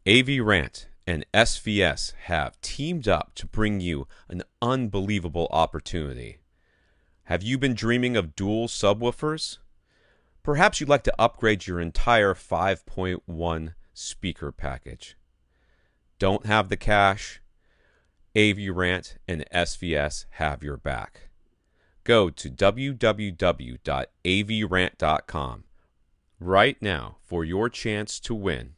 AVRant and SVS have teamed up to bring you an unbelievable opportunity. Have you been dreaming of dual subwoofers? Perhaps you'd like to upgrade your entire 5.1 speaker package. Don't have the cash? AVRant and SVS have your back. Go to www.avrant.com right now for your chance to win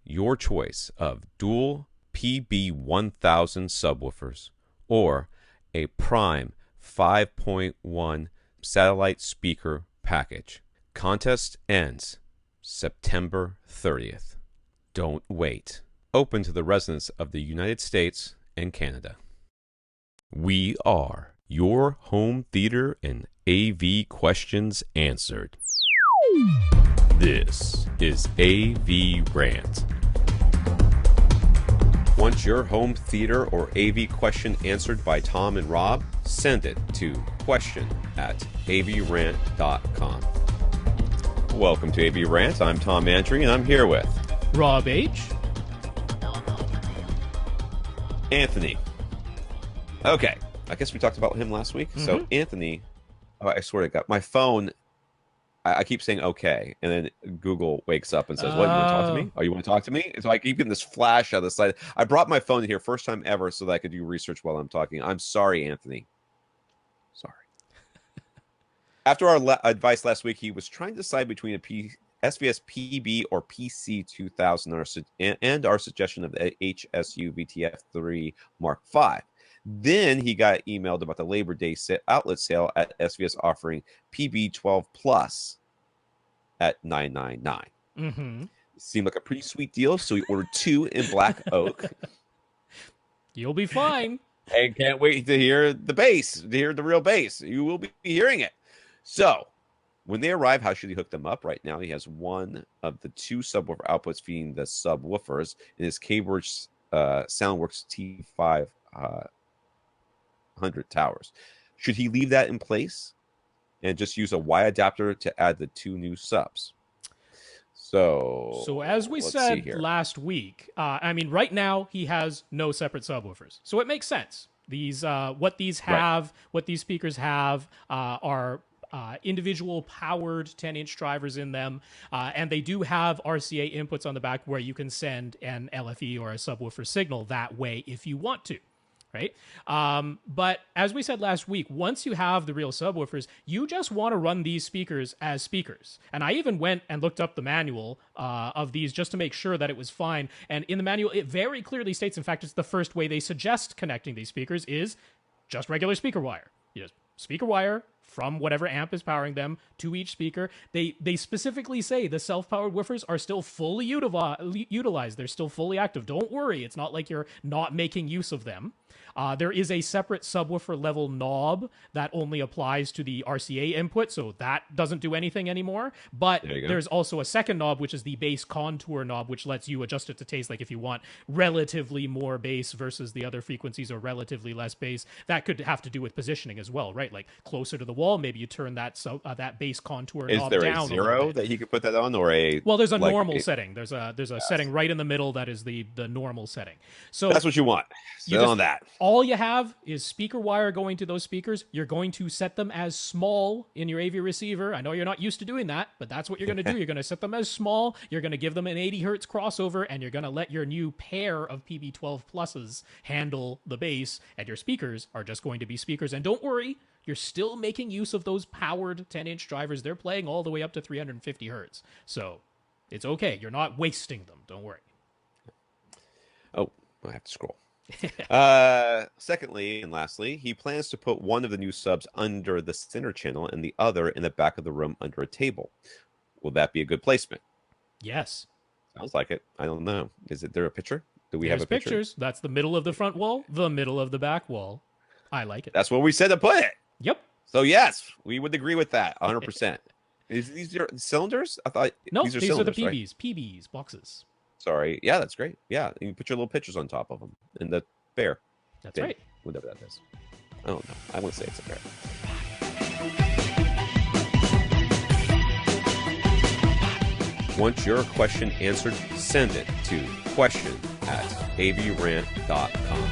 your choice of dual PB1000 subwoofers or a prime 5.1 satellite speaker package. Contest ends September 30th. Don't wait. Open to the residents of the United States and Canada. We are your home theater and AV questions answered. This is AVRant. Want your home theater or AV question answered by Tom and Rob? Send it to question@avrant.com. Welcome to AVRant. I'm Tom Andry, and I'm here with Rob H. Anthony. Okay, I guess we talked about him last week. So Anthony, I swear to God, my phone, I keep saying okay, and then Google wakes up and says, "What, you want to talk to me? Oh, you want to talk to me?" And so I keep getting this flash out of the side. I brought my phone here first time ever so that I could do research while I'm talking. I'm sorry, Anthony. Sorry. After our advice last week, he was trying to decide between a SVS PB or PC 2000 and our suggestion of the HSU VTF3 Mark V. Then he got emailed about the Labor Day outlet sale at SVS offering PB12 Plus at $999. Seemed like a pretty sweet deal, so he ordered two in black oak. You'll be fine. And can't wait to hear the bass, to hear the real bass. You will be hearing it. So when they arrive, how should he hook them up? Right now, he has one of the two subwoofer outputs feeding the subwoofers in his K-Works Soundworks T5 100 towers. Should he leave that in place and just use a Y adapter to add the two new subs? So as we said last week, I mean, right now he has no separate subwoofers, so it makes sense. These what these speakers have are individual powered 10-inch drivers in them, and they do have RCA inputs on the back where you can send an LFE or a subwoofer signal that way if you want to. Right? But as we said last week, once you have the real subwoofers, you just want to run these speakers as speakers. And I even went and looked up the manual of these just to make sure that it was fine. And in the manual, it very clearly states, in fact, it's the first way they suggest connecting these speakers is just regular speaker wire. You just speaker wire from whatever amp is powering them to each speaker. They specifically say the self-powered woofers are still fully utilized. They're still fully active. Don't worry. It's not like you're not making use of them. There is a separate subwoofer level knob that only applies to the RCA input, so that doesn't do anything anymore. But there's also a second knob, which is the bass contour knob, which lets you adjust it to taste. Like if you want relatively more bass versus the other frequencies or relatively less bass, that could have to do with positioning as well, right? Like closer to the wall, maybe you turn that that bass contour knob down. Is there a zero that he could put that on, or a? Well, there's a normal setting. There's a setting right in the middle that is the normal setting. So that's what you want. Set on that. All you have is speaker wire going to those speakers. You're going to set them as small in your AV receiver. I know you're not used to doing that, but that's what you're going to do. You're going to set them as small. You're going to give them an 80 hertz crossover, and you're going to let your new pair of PB12 pluses handle the bass, and your speakers are just going to be speakers. And don't worry, you're still making use of those powered 10-inch drivers. They're playing all the way up to 350 hertz. So it's okay. You're not wasting them. Don't worry. Oh, I have to scroll. Secondly and lastly, he plans to put one of the new subs under the center channel and the other in the back of the room under a table. Will that be a good placement? Yes. Sounds like it. I don't know. Is there a picture? Do we have a picture? Pictures. That's the middle of the front wall, the middle of the back wall. I like it. That's where we said to put it. Yep. So yes, we would agree with that 100%. These are cylinders? I thought these are the PBs. Right? PBs, boxes. Sorry. Yeah, that's great. Yeah, you can put your little pictures on top of them in the bear. That's right. Whatever that is. I don't know. I wouldn't say it's a bear. Want your question answered? Send it to question@avrant.com.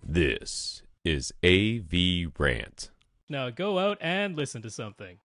This is AVRant. Now go out and listen to something.